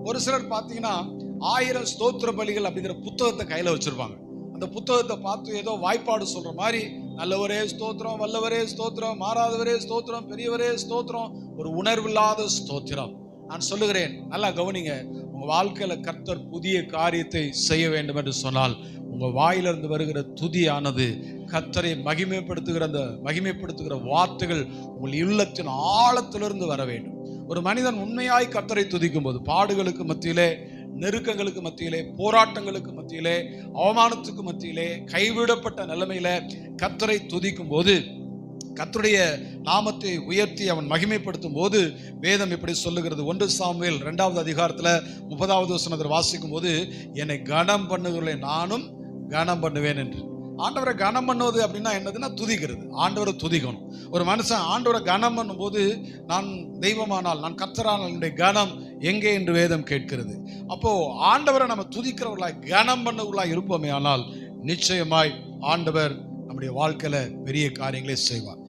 ஒரு சிலர் பார்த்தீங்கன்னா 1000 ஸ்தோத்திர பலிகள் அப்படிங்கிற புத்தகத்தை கையில வச்சிருப்பாங்க. அந்த புத்தகத்தை பார்த்து ஏதோ வாய்ப்பாடு சொல்ற மாதிரி, நல்லவரே ஸ்தோத்திரம், வல்லவரே ஸ்தோத்திரம், மாறாதவரே ஸ்தோத்திரம், பெரியவரே ஸ்தோத்திரம், ஒரு உணர்வில்லாத ஸ்தோத்திரம். நான் சொல்லுகிறேன், நல்லா கவனிங்க. உங்க வாழ்க்கையில கர்த்தர் புதிய காரியத்தை செய்ய வேண்டும் என்று சொன்னால், உங்க வாயிலிருந்து வருகிற துதியானது கர்த்தரை மகிமைப்படுத்துகிற வார்த்தைகள் உங்கள் உள்ளத்தின் ஆழத்திலிருந்து வர வேண்டும். ஒரு மனிதன் உண்மையாய் கர்த்தரை துதிக்கும் போது, பாடுகளுக்கு மத்தியிலே, நெருக்கங்களுக்கு மத்தியிலே, போராட்டங்களுக்கு மத்தியிலே, அவமானத்துக்கு மத்தியிலே, கைவிடப்பட்ட நிலைமையில கர்த்தரை துதிக்கும் போது, கர்த்தருடைய நாமத்தை உயர்த்தி அவன் மகிமைப்படுத்தும் போது, வேதம் இப்படி சொல்லுகிறது. 1 சாமுவேல் 2வது அதிகாரத்துல 30வது வசனத்தில் வாசிக்கும் போது, என்னை கனம் பண்ணுகிறவர்களை நானும் கனம் பண்ணுவேன் என்று. ஆண்டவரை கனம் பண்ணுவது அப்படின்னா என்னதுன்னா துதிக்கிறது. ஆண்டவரை துதிக்கணும். ஒரு மனுஷன் ஆண்டவரை கனம் பண்ணும் போது, நான் தெய்வமானால், நான் கர்த்தரானால் என்னுடைய கனம் எங்கே என்று வேதம் கேட்கிறது. அப்போ ஆண்டவரை நம்ம துதிக்கிறவர்களாய், கனம் பண்ணவர்களாய் இருப்போமே ஆனால், நிச்சயமாய் ஆண்டவர் நம்முடைய வாழ்க்கையில பெரிய காரியங்களை செய்வார்.